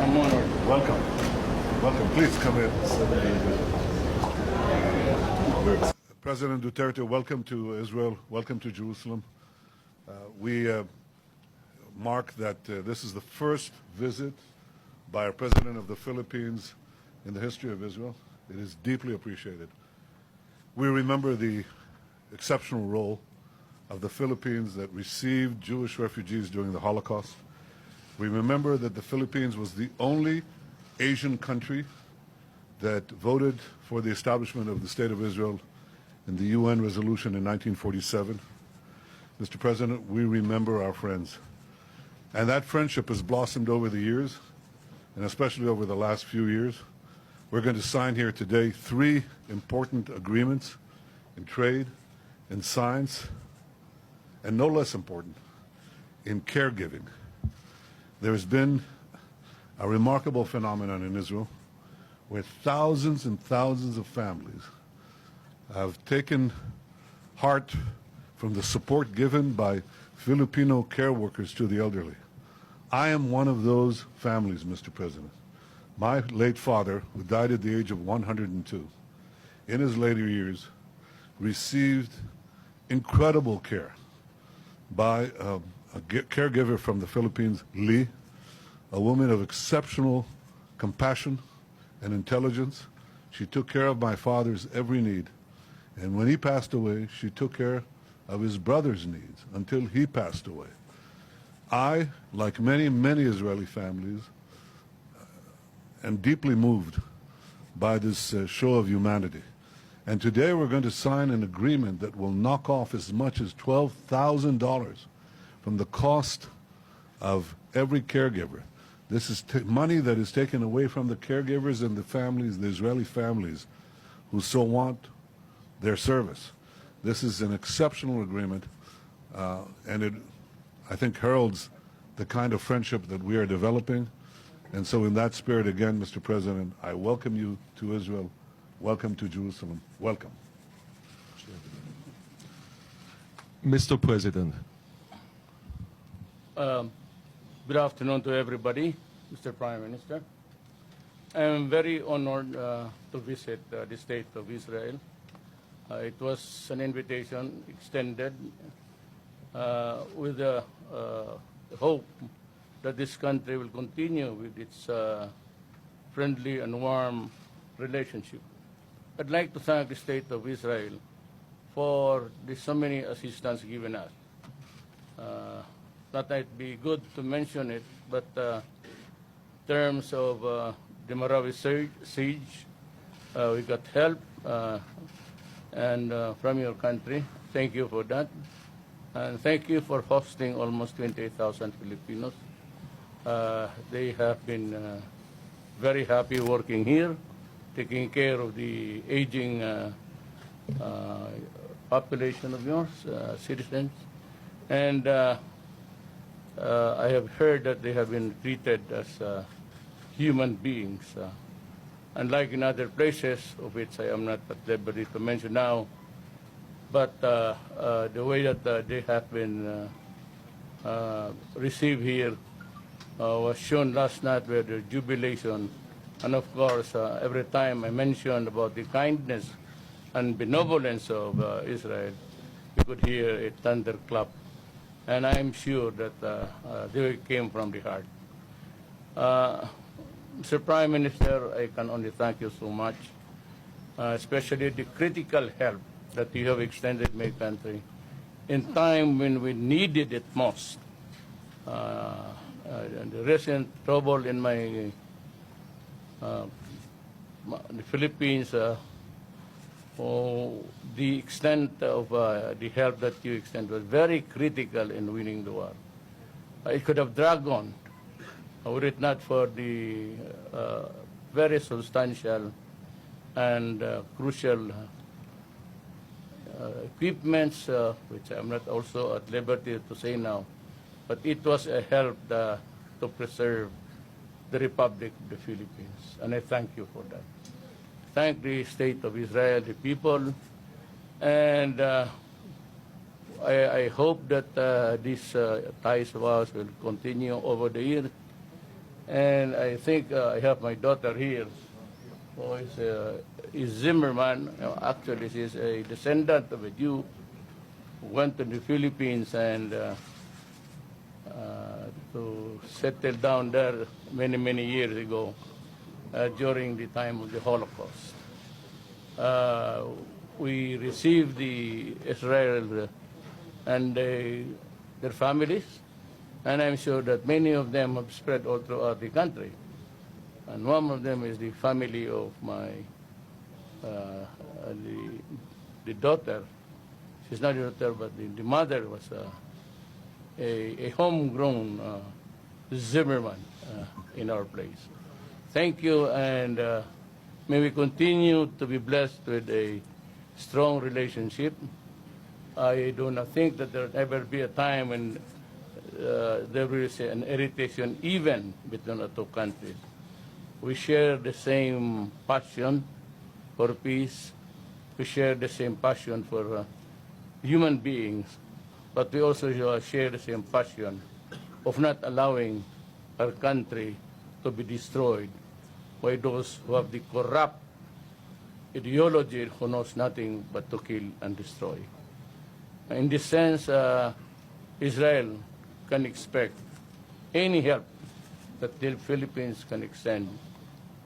I'm honored. Welcome. Welcome. Please come in. President Duterte, welcome to Israel. Welcome to Jerusalem. We mark that this is the first visit by a president of the Philippines in the history of Israel. It is deeply appreciated. We remember the exceptional role of the Philippines that received Jewish refugees during the Holocaust. We remember that the Philippines was the only Asian country that voted for the establishment of the State of Israel in the UN resolution in 1947. Mr. President, we remember our friends. And that friendship has blossomed over the years, and especially over the last few years. We're going to sign here today 3 important agreements in trade, in science, and no less important, in caregiving. There has been a remarkable phenomenon in Israel where thousands and thousands of families have taken heart from the support given by Filipino care workers to the elderly. I am one of those families, Mr. President. My late father, who died at the age of 102, in his later years, received incredible care by a caregiver from the Philippines, Lee, a woman of exceptional compassion and intelligence. She took care of my father's every need. And when he passed away, she took care of his brother's needs until he passed away. I, like many, many Israeli families, am deeply moved by this show of humanity. And today we're going to sign an agreement that will knock off as much as $12,000 from the cost of every caregiver. This is money that is taken away from the caregivers and the families, the Israeli families, who so want their service. This is an exceptional agreement, and it, I think, heralds the kind of friendship that we are developing. And so in that spirit, again, Mr. President, I welcome you to Israel. Welcome to Jerusalem. Welcome. Mr. President. Good afternoon to everybody, Mr. Prime Minister. I am very honored to visit the State of Israel. It was an invitation extended with the hope that this country will continue with its friendly and warm relationship. I'd like to thank the State of Israel for the so many assistance given us. That might be good to mention it, but in terms of the Marawi siege, we got help and from your country. Thank you for that. And thank you for hosting almost 28,000 Filipinos. They have been very happy working here, taking care of the aging population of yours, citizens. And I have heard that they have been treated as human beings. Unlike in other places, of which I am not at liberty to mention now, but the way that they have been received here was shown last night with the jubilation. And of course, every time I mentioned about the kindness and benevolence of Israel, you could hear a thunderclap. And I'm sure that they came from the heart. Mr. Prime Minister, I can only thank you so much, especially the critical help that you have extended my country in time when we needed it most. The recent trouble in the Philippines, the extent of the help that you extended was very critical in winning the war. It could have dragged on, were it not for the very substantial and crucial equipments, which I'm not also at liberty to say now, but it was a help to preserve the Republic of the Philippines, and I thank you for that. Thank the State of Israel, the people, and I hope that these ties of ours will continue over the years, And I think I have my daughter here, who is Zimmerman. Actually, she's a descendant of a Jew who went to the Philippines and to settle down there many, many years ago during the time of the Holocaust. We received the Israel and their families, and I'm sure that many of them have spread all throughout the country. And one of them is the family of my the daughter. She's not a daughter, but the mother was a homegrown Zimmerman in our place. Thank you, and may we continue to be blessed with a strong relationship. I do not think that there will ever be a time when there will be an irritation even between the two countries. We share the same passion for peace. We share the same passion for human beings, but we also share the same passion of not allowing our country to be destroyed by those who have the corrupt ideology who knows nothing but to kill and destroy. In this sense, Israel can expect any help that the Philippines can extend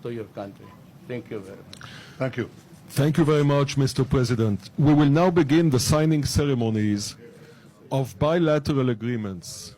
to your country. Thank you very much. Thank you. Thank you very much, Mr. President. We will now begin the signing ceremonies of bilateral agreements.